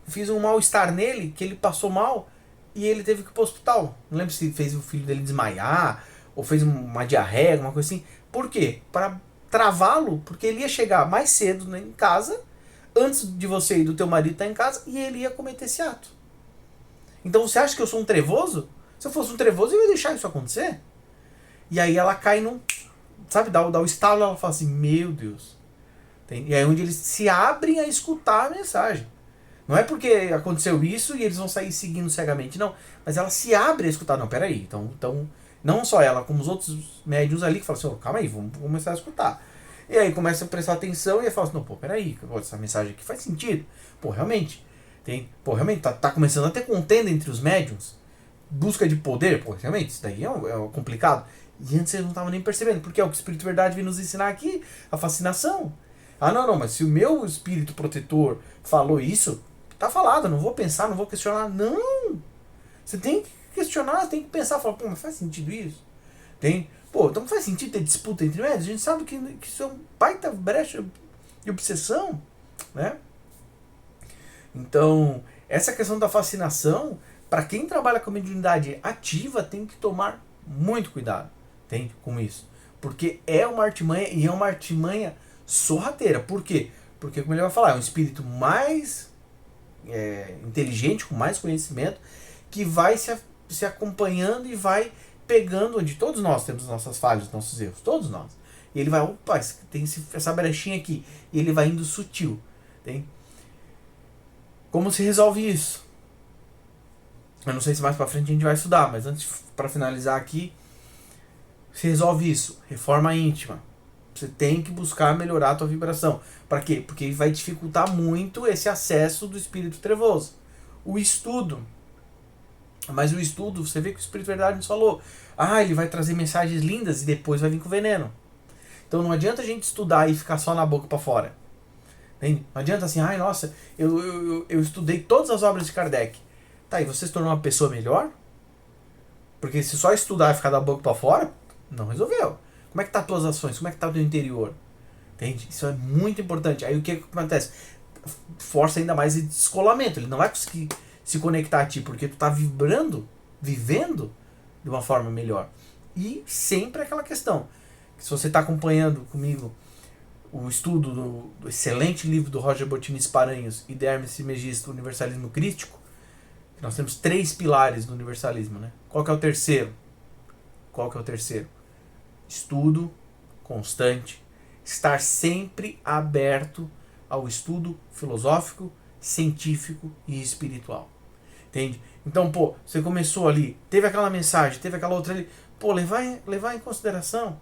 fiz um mal-estar nele, que ele passou mal, e ele teve que ir pro hospital. Não lembro se fez o filho dele desmaiar, ou fez uma diarreia, alguma coisa assim. Por quê? Para travá-lo, porque ele ia chegar mais cedo em casa, antes de você e do teu marido estar em casa, e ele ia cometer esse ato. Então você acha que eu sou um trevoso? Se eu fosse um trevoso, eu ia deixar isso acontecer? E aí ela cai num... Sabe, dá o estalo, ela fala assim, meu Deus. E aí é onde eles se abrem a escutar a mensagem. Não é porque aconteceu isso e eles vão sair seguindo cegamente, não. Mas ela se abre a escutar. Não, peraí. Então não só ela, como os outros médiuns ali, que falam assim, oh, calma aí, vamos começar a escutar. E aí começa a prestar atenção e fala assim, não, pô, peraí, essa mensagem aqui faz sentido. Pô, realmente. Realmente tá começando a ter contenda entre os médiuns. Busca de poder, pô, realmente, isso daí é complicado. E antes eles não estavam nem percebendo, porque é o que o Espírito Verdade vem nos ensinar aqui, a fascinação. Ah, não, mas se o meu espírito protetor falou isso, tá falado, não vou pensar, não vou questionar. Não! Você tem que questionar, tem que pensar, falar, pô, mas faz sentido isso? Pô, então faz sentido ter disputa entre médios? A gente sabe que isso é um baita brecha de obsessão, né? Então, essa questão da fascinação, para quem trabalha com mediunidade ativa, tem que tomar muito cuidado, entende? Com isso. Porque é uma artimanha, e é uma artimanha sorrateira. Por quê? Porque, como ele vai falar, é um espírito mais inteligente, com mais conhecimento, que vai se acompanhando e vai pegando, onde todos nós temos nossas falhas, nossos erros, todos nós. E ele vai, opa, tem essa brechinha aqui, e ele vai indo sutil. Tem? Como se resolve isso? Eu não sei se mais pra frente a gente vai estudar, mas antes, para finalizar aqui, se resolve isso. Reforma íntima. Você tem que buscar melhorar a tua vibração. Para quê? Porque vai dificultar muito esse acesso do espírito trevoso. O estudo. Mas o estudo, você vê que o Espírito Verdade nos falou. Ah, ele vai trazer mensagens lindas e depois vai vir com veneno. Então não adianta a gente estudar e ficar só na boca para fora. Não adianta assim, ai nossa, eu estudei todas as obras de Kardec. Tá, e você se tornou uma pessoa melhor? Porque se só estudar e ficar da boca para fora, não resolveu. Como é que tá as tuas ações? Como é que tá o teu interior? Entende? Isso é muito importante. Aí o que acontece? Força ainda mais esse descolamento. Ele não vai conseguir se conectar a ti, porque tu tá vibrando, vivendo de uma forma melhor. E sempre aquela questão, que se você está acompanhando comigo o estudo do excelente livro do Roger Botinis Paranhos e de Hermes Trismegisto, Universalismo Crístico, nós temos 3 pilares do universalismo, né? Qual que é o terceiro? Estudo constante, estar sempre aberto ao estudo filosófico, científico e espiritual. Entende? Então, pô, você começou ali, teve aquela mensagem, teve aquela outra ali, pô, levar em consideração.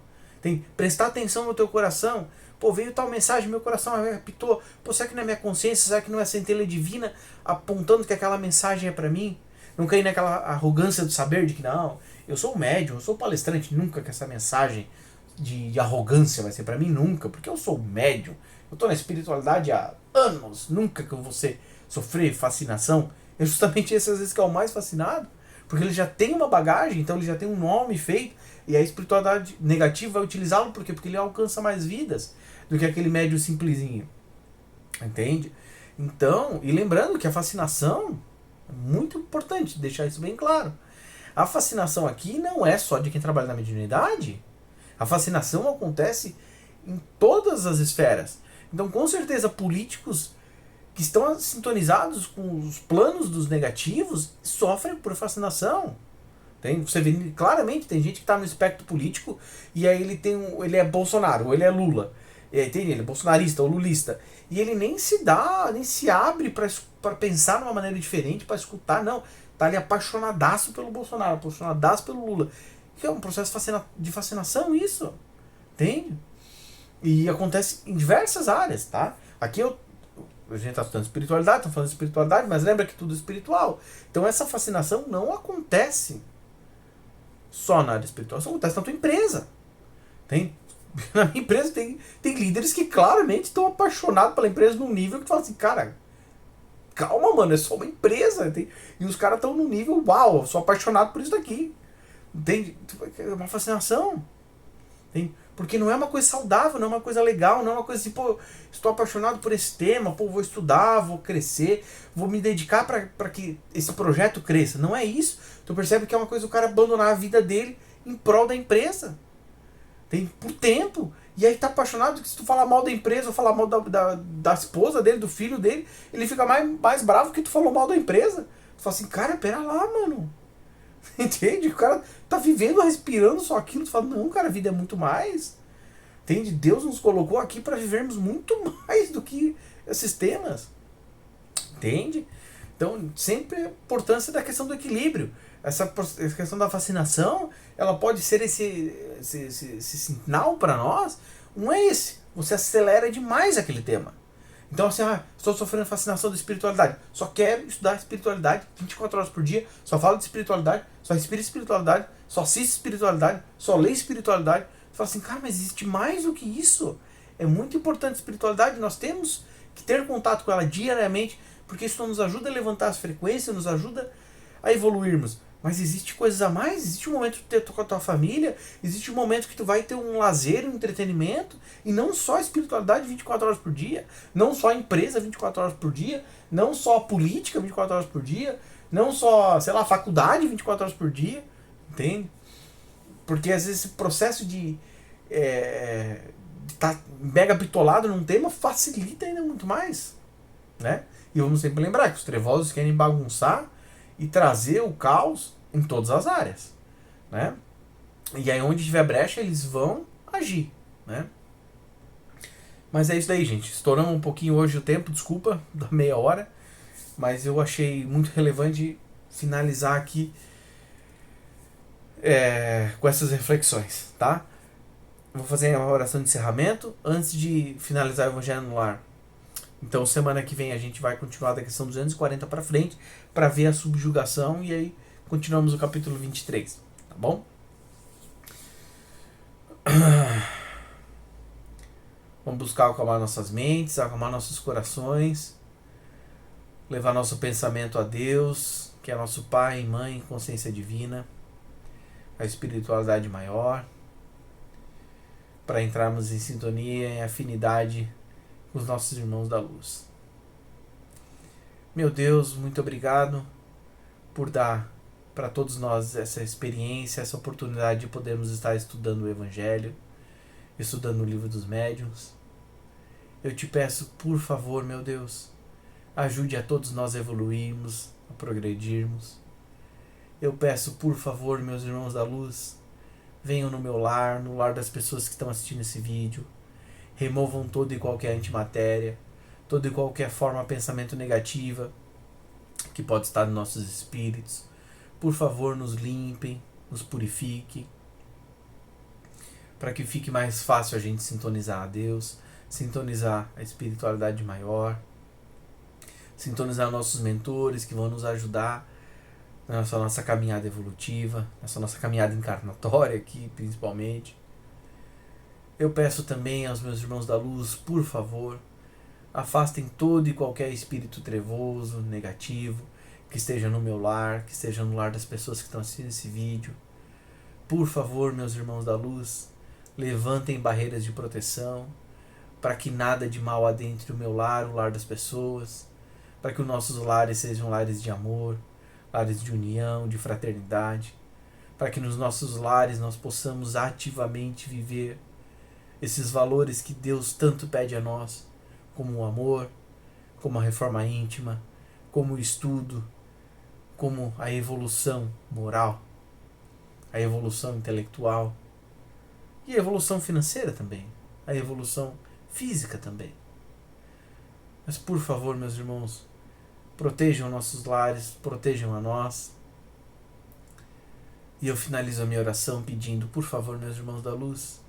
Prestar atenção no teu coração. Pô, veio tal mensagem, meu coração apitou. Pô, será que não é minha consciência? Será que não é a centelha divina apontando que aquela mensagem é para mim? Não cair naquela arrogância do saber de que não, eu sou um médium, eu sou palestrante, nunca que essa mensagem de arrogância vai ser para mim, nunca, porque eu sou médium, eu tô na espiritualidade há anos, nunca que eu vou sofrer fascinação. É justamente esse às vezes que é o mais fascinado, porque ele já tem uma bagagem, então ele já tem um nome feito, e a espiritualidade negativa vai utilizá-lo por quê? Porque ele alcança mais vidas do que aquele médium simplesinho. Entende? Então, e lembrando que a fascinação é muito importante, deixar isso bem claro. A fascinação aqui não é só de quem trabalha na mediunidade. A fascinação acontece em todas as esferas. Então, com certeza, políticos que estão sintonizados com os planos dos negativos sofrem por fascinação. Você vê claramente, tem gente que está no espectro político e aí ele é Bolsonaro, ou ele é Lula. Ele é bolsonarista ou lulista. E ele nem se abre para pensar de uma maneira diferente, para escutar, não. Tá ali apaixonadaço pelo Bolsonaro, apaixonadaço pelo Lula. Que é um processo de fascinação isso. Entende? E acontece em diversas áreas, tá? Aqui a gente está estudando espiritualidade, estamos falando de espiritualidade, mas lembra que tudo é espiritual. Então essa fascinação não acontece só na área espiritual, isso acontece na tua empresa. Na minha empresa tem líderes que claramente estão apaixonados pela empresa num nível que tu fala assim, cara, calma, mano, é só uma empresa. E os caras estão num nível, uau, eu sou apaixonado por isso daqui. Entende? É uma fascinação. Entende? Porque não é uma coisa saudável, não é uma coisa legal, não é uma coisa assim, pô, estou apaixonado por esse tema, pô, vou estudar, vou crescer, vou me dedicar para que esse projeto cresça. Não é isso. Tu percebe que é uma coisa o cara abandonar a vida dele em prol da empresa. Tem por tempo. E aí tá apaixonado que se tu falar mal da empresa ou falar mal da esposa dele, do filho dele, ele fica mais bravo que tu falou mal da empresa. Tu fala assim, cara, pera lá, mano. Entende? O cara tá vivendo, respirando só aquilo. Tu fala, não, cara, a vida é muito mais. Entende? Deus nos colocou aqui para vivermos muito mais do que esses temas. Entende? Então, sempre a importância da questão do equilíbrio. Essa questão da fascinação, ela pode ser esse sinal para nós. Um é esse. Você acelera demais aquele tema. Então, assim, estou sofrendo fascinação da espiritualidade. Só quero estudar espiritualidade 24 horas por dia. Só falo de espiritualidade. Só respiro espiritualidade. Só assisto espiritualidade. Só leio espiritualidade. Você fala assim, cara, mas existe mais do que isso. É muito importante a espiritualidade. Nós temos que ter contato com ela diariamente. Porque isso nos ajuda a levantar as frequências, nos ajuda a evoluirmos. Mas existe coisas a mais, existe um momento de ter com a tua família, existe um momento que tu vai ter um lazer, um entretenimento, e não só a espiritualidade 24 horas por dia, não só a empresa 24 horas por dia, não só a política 24 horas por dia, não só, sei lá, a faculdade 24 horas por dia, entende? Porque às vezes esse processo de estar mega bitolado num tema facilita ainda muito mais, né? E vamos sempre lembrar que os trevosos querem bagunçar e trazer o caos em todas as áreas, né? E aí onde tiver brecha eles vão agir, né? Mas é isso daí, gente. Estouramos um pouquinho hoje o tempo, desculpa, da meia hora, mas eu achei muito relevante finalizar aqui com essas reflexões, tá? Eu vou fazer uma oração de encerramento antes de finalizar o Evangelho no Lar. Então semana que vem a gente vai continuar da questão 240 para frente para ver a subjugação e aí continuamos o capítulo 23, tá bom? Vamos buscar acalmar nossas mentes, acalmar nossos corações, levar nosso pensamento a Deus, que é nosso Pai, Mãe, consciência divina, a espiritualidade maior, para entrarmos em sintonia, em afinidade com os nossos irmãos da luz. Meu Deus, muito obrigado por dar para todos nós essa experiência, essa oportunidade de podermos estar estudando o Evangelho, estudando o Livro dos Médiuns. Eu te peço, por favor, meu Deus, ajude a todos nós a evoluirmos, a progredirmos. Eu peço, por favor, meus irmãos da luz, venham no meu lar, no lar das pessoas que estão assistindo esse vídeo, removam toda e qualquer antimatéria, toda e qualquer forma de pensamento negativa que pode estar nos nossos espíritos. Por favor, nos limpem, nos purifiquem, para que fique mais fácil a gente sintonizar a Deus, sintonizar a espiritualidade maior, sintonizar nossos mentores que vão nos ajudar nessa nossa caminhada evolutiva, nessa nossa caminhada encarnatória aqui, principalmente. Eu peço também aos meus irmãos da luz, por favor, afastem todo e qualquer espírito trevoso, negativo, que esteja no meu lar, que esteja no lar das pessoas que estão assistindo esse vídeo. Por favor, meus irmãos da luz, levantem barreiras de proteção, para que nada de mal adentre o meu lar, o lar das pessoas, para que os nossos lares sejam lares de amor, lares de união, de fraternidade, para que nos nossos lares nós possamos ativamente viver esses valores que Deus tanto pede a nós, como o amor, como a reforma íntima, como o estudo, como a evolução moral, a evolução intelectual e a evolução financeira também, a evolução física também. Mas por favor, meus irmãos, protejam nossos lares, protejam a nós E eu finalizo a minha oração pedindo, por favor, meus irmãos da luz,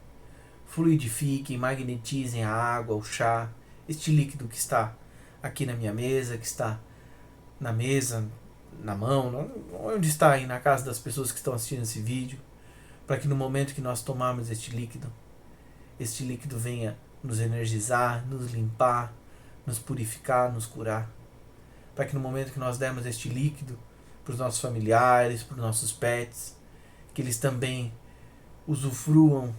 fluidifiquem, magnetizem a água, o chá, este líquido que está aqui na minha mesa, que está na mesa, na mão, onde está aí na casa das pessoas que estão assistindo esse vídeo, para que no momento que nós tomarmos este líquido venha nos energizar, nos limpar, nos purificar, nos curar. Para que no momento que nós dermos este líquido para os nossos familiares, para os nossos pets, que eles também usufruam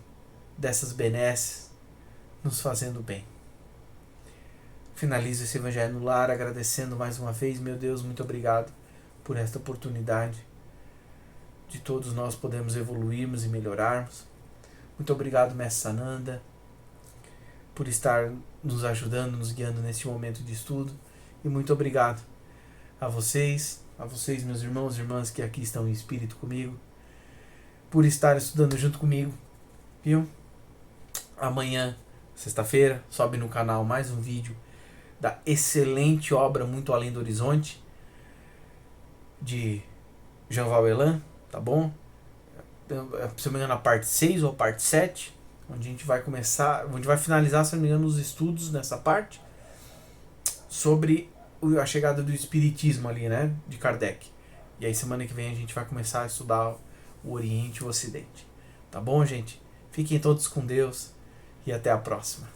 dessas benesses, nos fazendo bem. Finalizo esse Evangelho no Lar agradecendo mais uma vez, meu Deus, muito obrigado por esta oportunidade de todos nós podermos evoluirmos e melhorarmos. Muito obrigado, Mestre Sananda, por estar nos ajudando, nos guiando neste momento de estudo. E muito obrigado a vocês, meus irmãos e irmãs que aqui estão em espírito comigo, por estar estudando junto comigo, viu? Amanhã, sexta-feira, sobe no canal mais um vídeo da excelente obra Muito Além do Horizonte, de Jean Valjean, tá bom? Se não me engano, a parte 6 ou a parte 7, onde a gente vai finalizar, se não me engano, os estudos nessa parte, sobre a chegada do Espiritismo ali, né, de Kardec. E aí semana que vem a gente vai começar a estudar o Oriente e o Ocidente. Tá bom, gente? Fiquem todos com Deus e até a próxima.